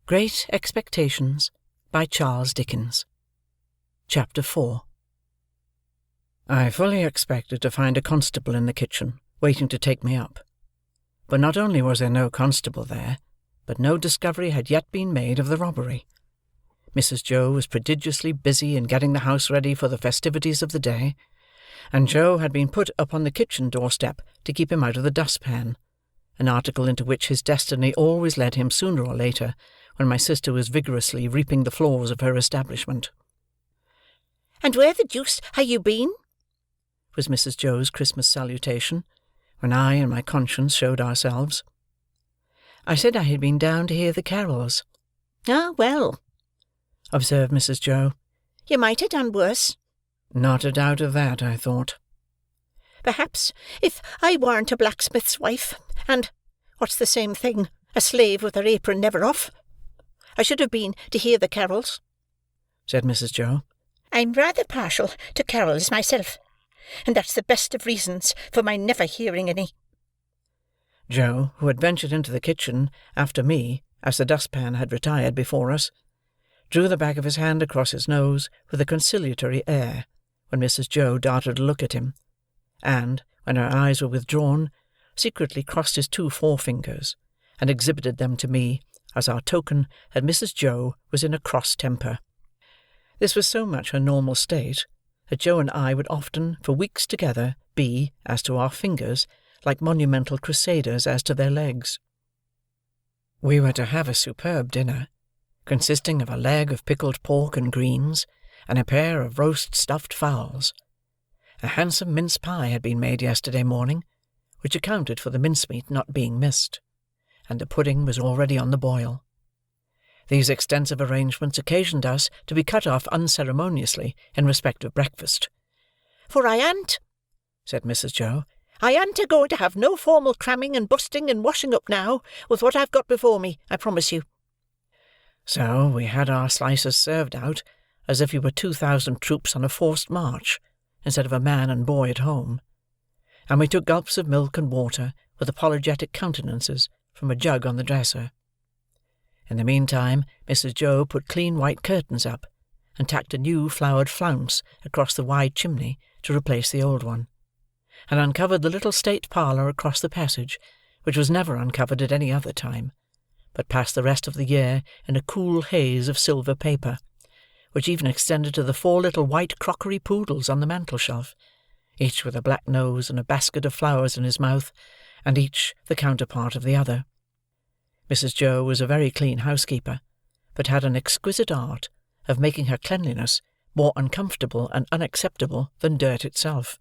Great Expectations by Charles Dickens. Chapter 4. I fully expected to find a constable in the kitchen, waiting to take me up. But not only was there no constable there, but no discovery had yet been made of the robbery. Mrs. Joe was prodigiously busy in getting the house ready for the festivities of the day, and Joe had been put upon the kitchen doorstep to keep him out of the dustpan, an article into which his destiny always led him sooner or later, when my sister was vigorously reaping the floors of her establishment. "And where the deuce have you been?" was Mrs. Joe's Christmas salutation, when I and my conscience showed ourselves. I said I had been down to hear the carols. "Ah, well," observed Mrs. Joe. "you might have done worse." Not a doubt of that, I thought. "Perhaps if I warn't a blacksmith's wife, and, what's the same thing, a slave with her apron never off, I should have been to hear the carols," said Mrs. Joe. "I'm rather partial to carols myself, and that's the best of reasons for my never hearing any." Joe, who had ventured into the kitchen after me, as the dustpan had retired before us, drew the back of his hand across his nose with a conciliatory air, when Mrs. Joe darted a look at him, and, when her eyes were withdrawn, secretly crossed his 2 forefingers, and exhibited them to me, as our token that Mrs. Joe was in a cross temper. This was so much her normal state, that Joe and I would often, for weeks together, be, as to our fingers, like monumental crusaders as to their legs. We were to have a superb dinner, consisting of a leg of pickled pork and greens, and a pair of roast stuffed fowls. A handsome mince pie had been made yesterday morning, which accounted for the mincemeat not being missed, and the pudding was already on the boil. These extensive arrangements occasioned us to be cut off unceremoniously in respect of breakfast. "For I an't," said Mrs. Joe, "I an't a-going to have no formal cramming and busting and washing up now, with what I've got before me, I promise you." So we had our slices served out, as if we were 2,000 troops on a forced march, instead of a man and boy at home, and we took gulps of milk and water with apologetic countenances from a jug on the dresser. In the meantime, Mrs. Joe put clean white curtains up, and tacked a new flowered flounce across the wide chimney to replace the old one, and uncovered the little state parlour across the passage, which was never uncovered at any other time, but passed the rest of the year in a cool haze of silver paper, which even extended to the 4 little white crockery poodles on the mantel-shelf, each with a black nose and a basket of flowers in his mouth, and each the counterpart of the other. Mrs. Joe was a very clean housekeeper, but had an exquisite art of making her cleanliness more uncomfortable and unacceptable than dirt itself.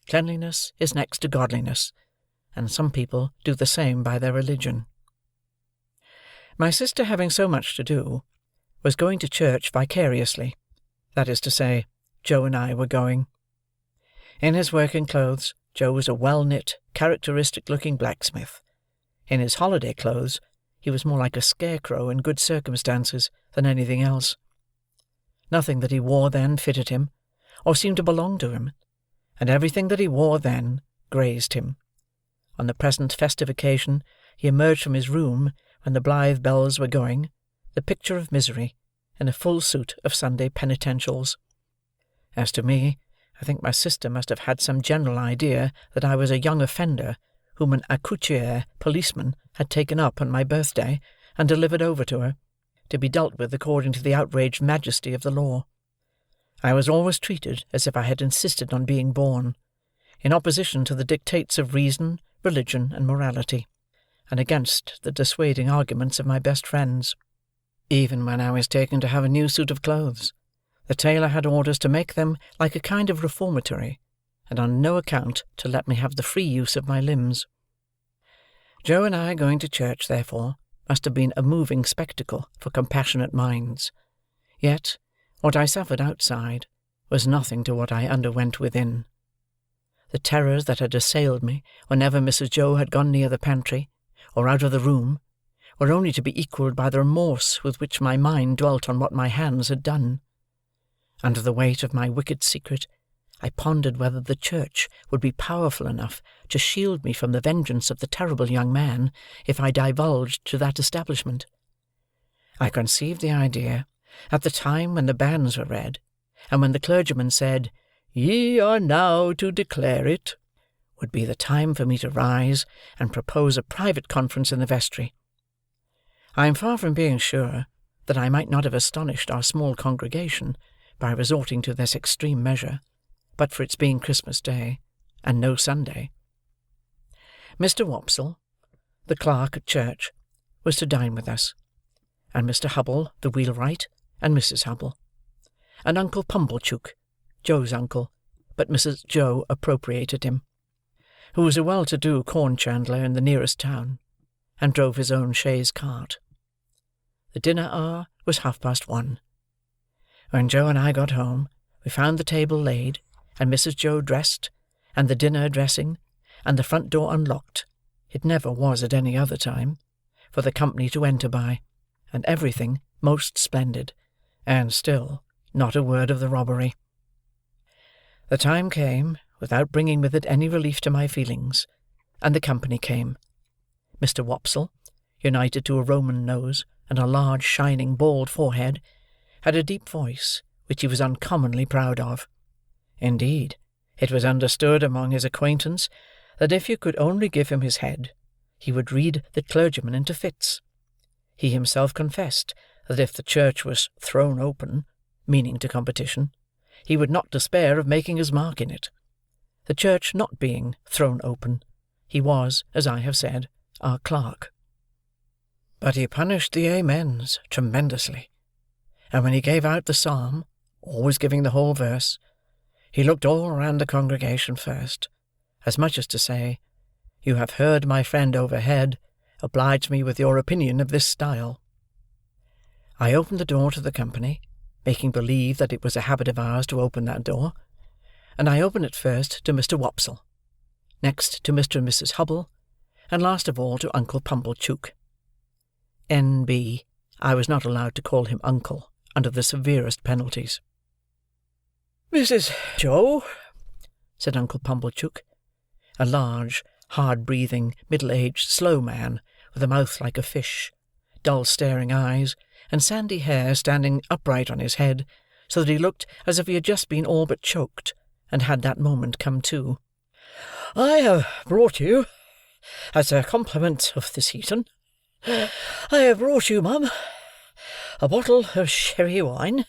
Cleanliness is next to godliness, and some people do the same by their religion. My sister, having so much to do, was going to church vicariously. That is to say, Joe and I were going. In his working clothes, Joe was a well-knit, characteristic-looking blacksmith. In his holiday clothes, he was more like a scarecrow in good circumstances than anything else. Nothing that he wore then fitted him, or seemed to belong to him, and everything that he wore then grazed him. On the present festive occasion, he emerged from his room, when the blithe bells were going, the picture of misery, in a full suit of Sunday penitentials. As to me, I think my sister must have had some general idea that I was a young offender, whom an accoucheur policeman had taken up on my birthday and delivered over to her, to be dealt with according to the outraged majesty of the law. I was always treated as if I had insisted on being born, in opposition to the dictates of reason, religion, and morality, and against the dissuading arguments of my best friends. Even when I was taken to have a new suit of clothes, the tailor had orders to make them like a kind of reformatory, and on no account to let me have the free use of my limbs. Joe and I going to church, therefore, must have been a moving spectacle for compassionate minds. Yet, what I suffered outside was nothing to what I underwent within. The terrors that had assailed me whenever Mrs. Joe had gone near the pantry, or out of the room, were only to be equalled by the remorse with which my mind dwelt on what my hands had done. Under the weight of my wicked secret, I pondered whether the church would be powerful enough to shield me from the vengeance of the terrible young man, if I divulged to that establishment. I conceived the idea that the time when the banns were read, and when the clergyman said, "Ye are now to declare it," would be the time for me to rise and propose a private conference in the vestry. I am far from being sure that I might not have astonished our small congregation by resorting to this extreme measure, but for its being Christmas Day, and no Sunday. Mr. Wopsle, the clerk at church, was to dine with us, and Mr. Hubble, the wheelwright, and Mrs. Hubble, and Uncle Pumblechook, Joe's uncle, but Mrs. Joe appropriated him, who was a well-to-do corn-chandler in the nearest town, and drove his own chaise cart. The dinner hour was 1:30. When Joe and I got home, we found the table laid, and Mrs. Joe dressed, and the dinner dressing, and the front door unlocked (it never was at any other time) for the company to enter by, and everything most splendid, and still not a word of the robbery. The time came, without bringing with it any relief to my feelings, and the company came. Mr. Wopsle, united to a Roman nose and a large, shining, bald forehead, had a deep voice which he was uncommonly proud of. Indeed, it was understood among his acquaintance that if you could only give him his head, he would read the clergyman into fits. He himself confessed that if the church was thrown open, meaning to competition, he would not despair of making his mark in it. The church not being thrown open, he was, as I have said, our clerk. But he punished the amens tremendously, and when he gave out the psalm, always giving the whole verse, he looked all round the congregation first, as much as to say, "You have heard my friend overhead, oblige me with your opinion of this style." I opened the door to the company, making believe that it was a habit of ours to open that door, and I opened it first to Mr. Wopsle, next to Mr. and Mrs. Hubble, and last of all to Uncle Pumblechook. N.B. I was not allowed to call him uncle, under the severest penalties. "Mrs. Joe," said Uncle Pumblechook, a large, hard-breathing, middle-aged, slow man, with a mouth like a fish, dull staring eyes, and sandy hair standing upright on his head, so that he looked as if he had just been all but choked, and had that moment come to. "I have brought you, as a compliment of the season, I have brought you, mum, a bottle of sherry wine,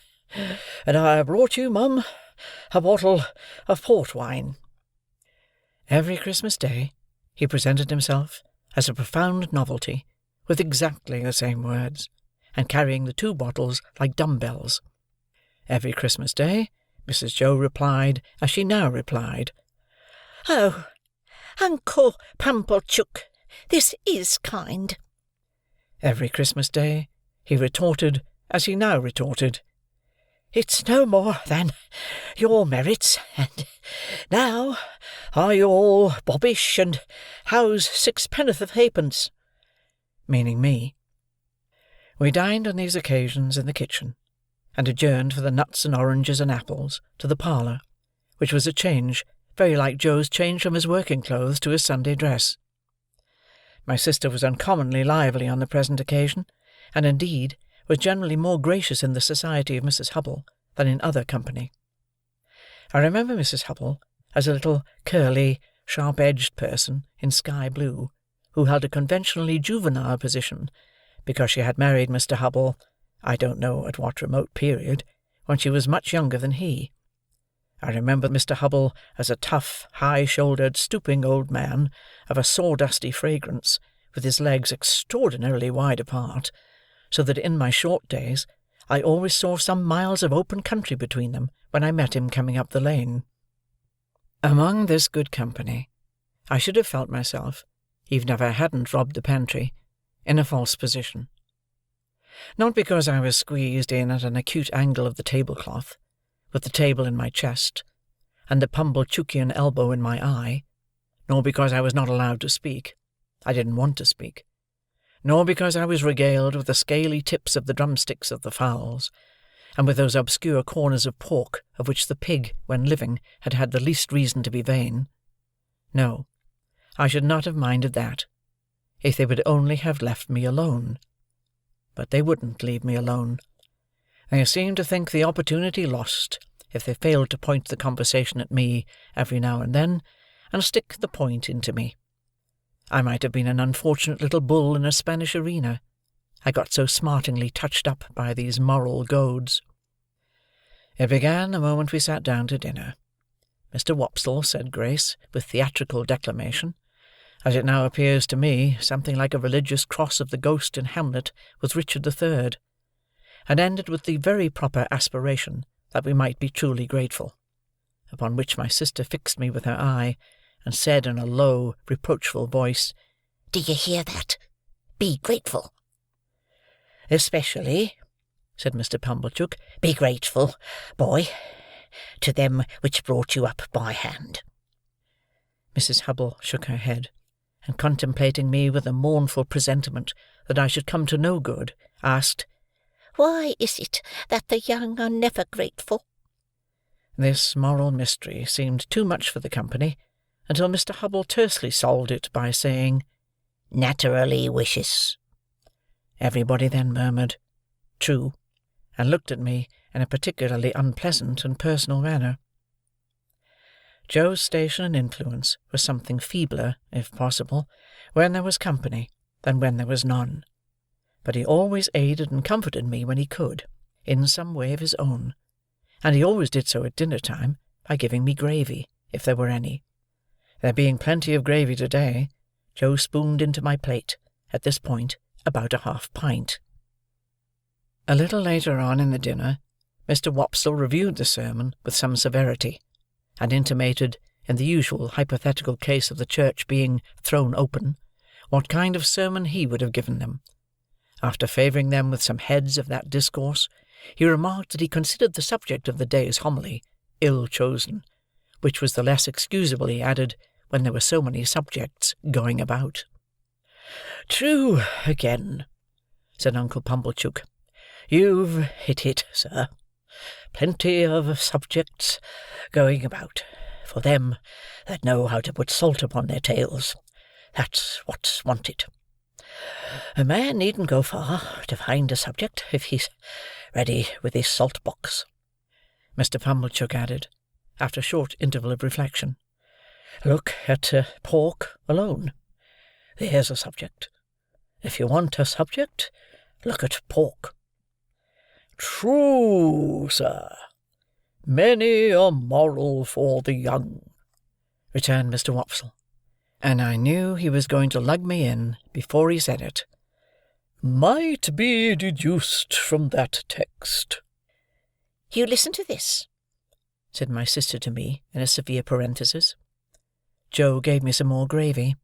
and I have brought you, mum, a bottle of port wine." Every Christmas Day he presented himself as a profound novelty, with exactly the same words, and carrying the 2 bottles like dumb-bells. Every Christmas Day Mrs. Joe replied as she now replied, "Oh, Uncle Pumblechook, this is kind." Every Christmas Day he retorted as he now retorted, "It's no more than your merits, and now are you all bobbish, and how's 6 of halfpence?" meaning me. We dined on these occasions in the kitchen, and adjourned for the nuts and oranges and apples to the parlour, which was a change very like Joe's change from his working clothes to his Sunday dress. My sister was uncommonly lively on the present occasion, and indeed was generally more gracious in the society of Mrs. Hubble than in other company. I remember Mrs. Hubble as a little curly, sharp-edged person in sky blue, who held a conventionally juvenile position, because she had married Mr. Hubble, I don't know at what remote period, when she was much younger than he. I remember Mr. Hubble as a tough, high-shouldered, stooping old man, of a sawdusty fragrance, with his legs extraordinarily wide apart, so that in my short days I always saw some miles of open country between them when I met him coming up the lane. Among this good company, I should have felt myself, even if I hadn't robbed the pantry, in a false position. Not because I was squeezed in at an acute angle of the tablecloth, with the table in my chest, and the Pumblechookian elbow in my eye, nor because I was not allowed to speak, I didn't want to speak, nor because I was regaled with the scaly tips of the drumsticks of the fowls, and with those obscure corners of pork of which the pig, when living, had had the least reason to be vain. No, I should not have minded that, if they would only have left me alone. but they wouldn't leave me alone. They seemed to think the opportunity lost if they failed to point the conversation at me every now and then, and stick the point into me. I might have been an unfortunate little bull in a Spanish arena, I got so smartingly touched up by these moral goads. It began the moment we sat down to dinner. Mr. Wopsle said grace with theatrical declamation, as it now appears to me something like a religious cross of the ghost in Hamlet with Richard III, and ended with the very proper aspiration that we might be truly grateful, upon which my sister fixed me with her eye, and said in a low, reproachful voice, "Do you hear that? Be grateful." "Especially," said Mr. Pumblechook, "be grateful, boy, to them which brought you up by hand." Mrs. Hubble shook her head, and contemplating me with a mournful presentiment that I should come to no good, asked, "Why is it that the young are never grateful?" This moral mystery seemed too much for the company, until Mr. Hubble tersely solved it by saying, "Naturally wishes." Everybody then murmured, "True," and looked at me in a particularly unpleasant and personal manner. Joe's station and influence was something feebler, if possible, when there was company than when there was none, but he always aided and comforted me when he could, in some way of his own, and he always did so at dinner-time by giving me gravy, if there were any. There being plenty of gravy to-day, Joe spooned into my plate, at this point, about a half-pint. A little later on in the dinner, Mr. Wopsle reviewed the sermon with some severity, and intimated, in the usual hypothetical case of the church being thrown open, what kind of sermon he would have given them. After favouring them with some heads of that discourse, he remarked that he considered the subject of the day's homily ill chosen, which was the less excusable, he added, when there were so many subjects going about. "True again," said Uncle Pumblechook. "You've hit it, sir. Plenty of subjects going about, for them that know how to put salt upon their tails. That's what's wanted. A man needn't go far to find a subject, if he's ready with his salt-box," Mr. Pumblechook added, after a short interval of reflection. "Look at pork alone. There's a subject. If you want a subject, look at pork." "True, sir. Many a moral for the young," returned Mr. Wopsle, and I knew he was going to lug me in before he said it. "Might be deduced from that text." "You listen to this," said my sister to me in a severe parenthesis. Joe gave me some more gravy.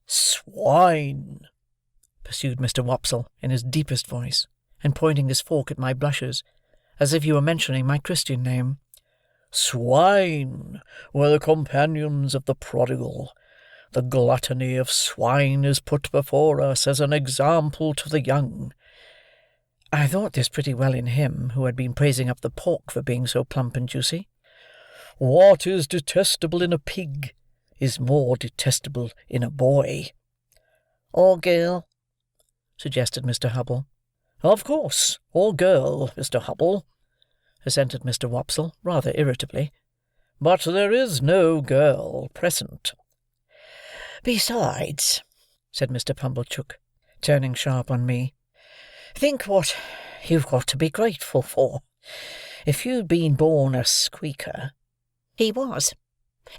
"Swine," pursued Mr. Wopsle in his deepest voice, and pointing his fork at my blushes, as if he were mentioning my Christian name. "Swine were the companions of the prodigal. The gluttony of swine is put before us as an example to the young." I thought this pretty well in him, who had been praising up the pork for being so plump and juicy. "What is detestable in a pig is more detestable in a boy." "Or girl," suggested Mr. Hubble. "Of course, or girl, Mr. Hubble," assented Mr. Wopsle, rather irritably. "But there is no girl present." "Besides," said Mr. Pumblechook, turning sharp on me, "think what you've got to be grateful for. If you'd been born a squeaker—" "He was,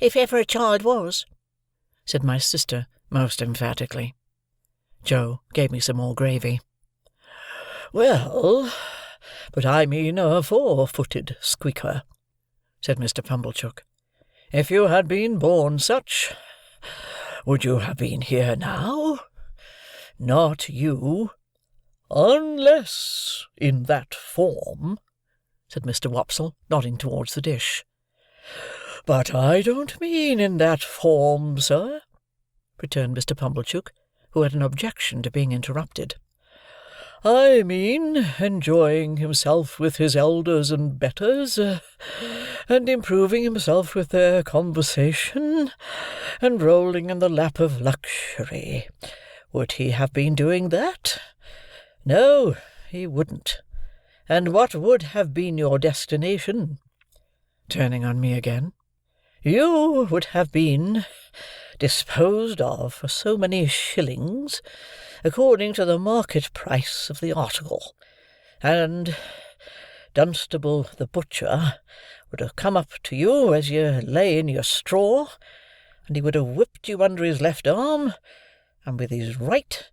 if ever a child was," said my sister most emphatically. Joe gave me some more gravy. "Well, but I mean a four-footed squeaker," said Mr. Pumblechook. "If you had been born such, would you have been here now? Not you. Unless in that form," said Mr. Wopsle, nodding towards the dish. "But I don't mean in that form, sir," returned Mr. Pumblechook, who had an objection to being interrupted. "I mean enjoying himself with his elders and betters, and improving himself with their conversation, and rolling in the lap of luxury. Would he have been doing that? No, he wouldn't. And what would have been your destination?" turning on me again. "You would have been disposed of for so many shillings, according to the market price of the article, and Dunstable the butcher would have come up to you as you lay in your straw, and he would have whipped you under his left arm, and with his right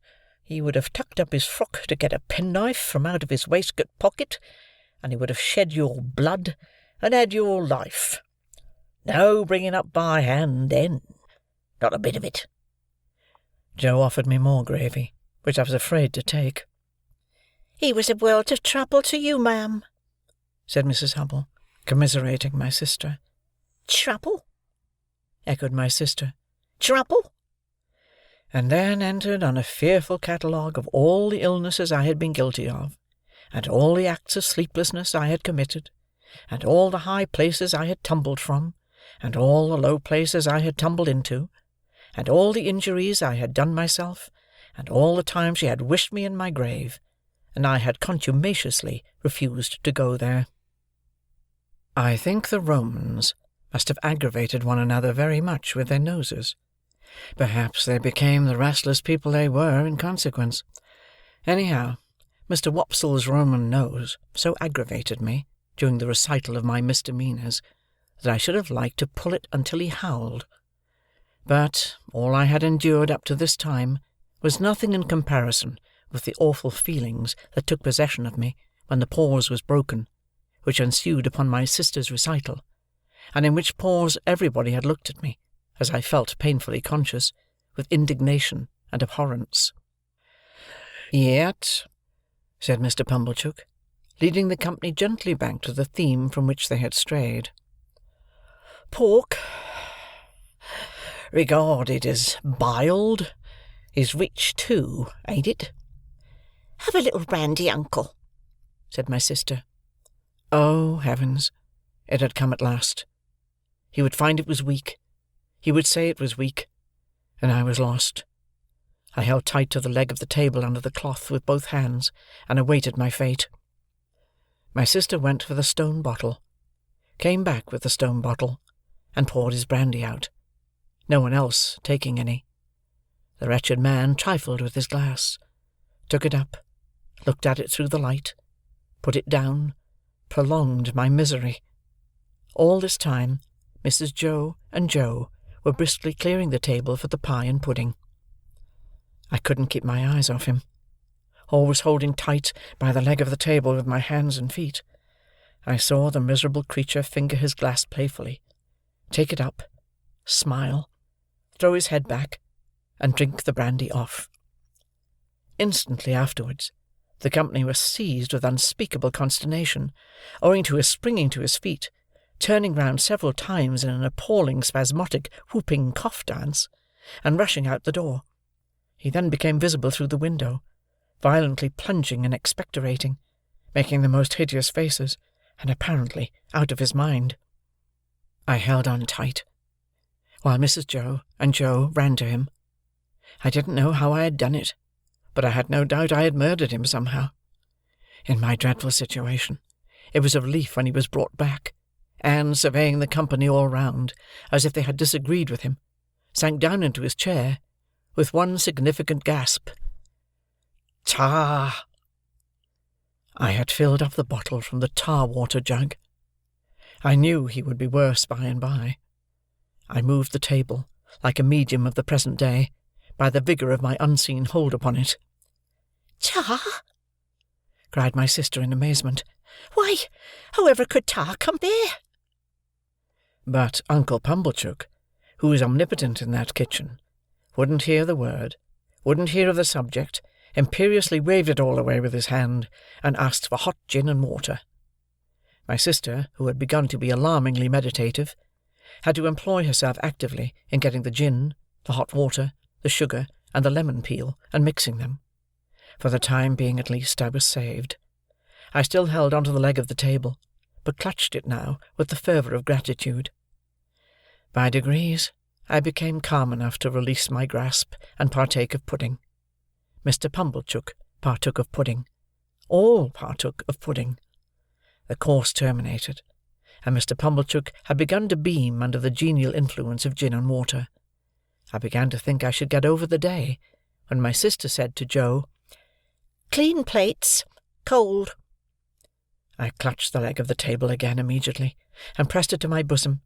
he would have tucked up his frock to get a penknife from out of his waistcoat pocket, and he would have shed your blood and had your life. No bringing up by hand then. Not a bit of it." Joe offered me more gravy, which I was afraid to take. "He was a world of trouble to you, ma'am," said Mrs. Hubble, commiserating my sister. "Trouble?" echoed my sister. "Trouble?" And then entered on a fearful catalogue of all the illnesses I had been guilty of, and all the acts of sleeplessness I had committed, and all the high places I had tumbled from, and all the low places I had tumbled into, and all the injuries I had done myself, and all the time she had wished me in my grave, and I had contumaciously refused to go there. I think the Romans must have aggravated one another very much with their noses. Perhaps they became the restless people they were in consequence. Anyhow, Mr. Wopsle's Roman nose so aggravated me during the recital of my misdemeanours that I should have liked to pull it until he howled. But all I had endured up to this time was nothing in comparison with the awful feelings that took possession of me when the pause was broken, which ensued upon my sister's recital, and in which pause everybody had looked at me, as I felt painfully conscious, with indignation and abhorrence. "Yet," said Mr. Pumblechook, leading the company gently back to the theme from which they had strayed, "pork, regarded as biled, is rich too, ain't it?" "Have a little brandy, uncle," said my sister. Oh, heavens! It had come at last. He would find it was weak. He would say it was weak, and I was lost. I held tight to the leg of the table under the cloth with both hands, and awaited my fate. My sister went for the stone bottle, came back with the stone bottle, and poured his brandy out, no one else taking any. The wretched man trifled with his glass, took it up, looked at it through the light, put it down, prolonged my misery. All this time, Mrs. Joe and Joe were briskly clearing the table for the pie and pudding. I couldn't keep my eyes off him. Always holding tight by the leg of the table with my hands and feet, I saw the miserable creature finger his glass playfully, take it up, smile, throw his head back, and drink the brandy off. Instantly afterwards, the company was seized with unspeakable consternation, owing to his springing to his feet, turning round several times in an appalling spasmodic whooping cough dance, and rushing out the door. He then became visible through the window, violently plunging and expectorating, making the most hideous faces, and apparently out of his mind. I held on tight, while Mrs. Joe and Joe ran to him. I didn't know how I had done it, but I had no doubt I had murdered him somehow. In my dreadful situation, it was a relief when he was brought back, and, surveying the company all round, as if they had disagreed with him, sank down into his chair, with one significant gasp. "Tar!" I had filled up the bottle from the tar-water jug. I knew he would be worse by and by. I moved the table, like a medium of the present day, by the vigour of my unseen hold upon it. "Tar?" cried my sister in amazement. "Why, however could tar come there?" But Uncle Pumblechook, who was omnipotent in that kitchen, wouldn't hear the word, wouldn't hear of the subject, imperiously waved it all away with his hand, and asked for hot gin and water. My sister, who had begun to be alarmingly meditative, had to employ herself actively in getting the gin, the hot water, the sugar, and the lemon peel, and mixing them. For the time being at least, I was saved. I still held on to the leg of the table, but clutched it now with the fervour of gratitude. By degrees, I became calm enough to release my grasp and partake of pudding. Mr. Pumblechook partook of pudding, All partook of pudding. The course terminated, and Mr. Pumblechook had begun to beam under the genial influence of gin and water. I began to think I should get over the day, when my sister said to Joe, "Clean plates. Cold." I clutched the leg of the table again immediately, and pressed it to my bosom,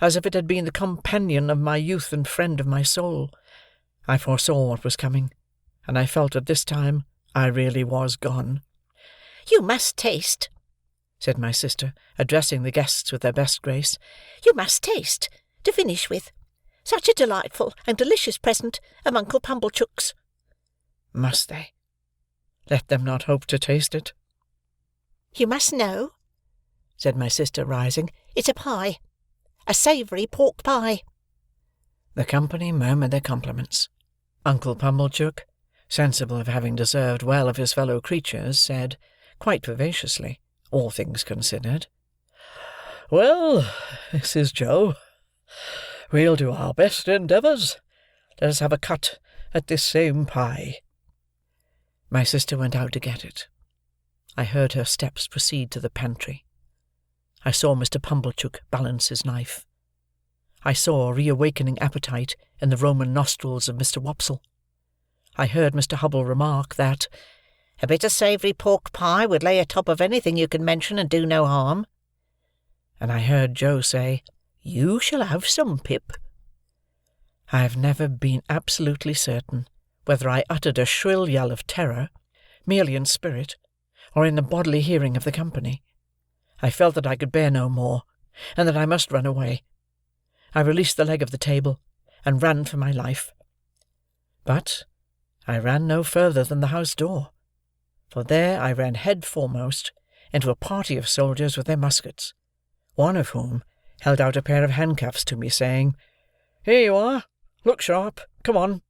as if it had been the companion of my youth and friend of my soul. I foresaw what was coming, and I felt that this time I really was gone. "You must taste," said my sister, addressing the guests with their best grace. "You must taste, to finish with. Such a delightful and delicious present of Uncle Pumblechook's." Must they? Let them not hope to taste it. "You must know," said my sister, rising, "it's a pie. A savoury pork pie." The company murmured their compliments. Uncle Pumblechook, sensible of having deserved well of his fellow creatures, said, quite vivaciously, all things considered, "Well, Mrs. Joe, we'll do our best endeavours. Let us have a cut at this same pie." My sister went out to get it. I heard her steps proceed to the pantry. I saw Mr. Pumblechook balance his knife. I saw a reawakening appetite in the Roman nostrils of Mr. Wopsle. I heard Mr. Hubble remark that "a bit of savoury pork pie would lay atop of anything you can mention and do no harm." And I heard Joe say, "You shall have some, Pip." I have never been absolutely certain whether I uttered a shrill yell of terror, merely in spirit, or in the bodily hearing of the company. I felt that I could bear no more, and that I must run away. I released the leg of the table, and ran for my life. But I ran no further than the house door, for there I ran head foremost into a party of soldiers with their muskets, one of whom held out a pair of handcuffs to me, saying, "Here you are. Look sharp. Come on."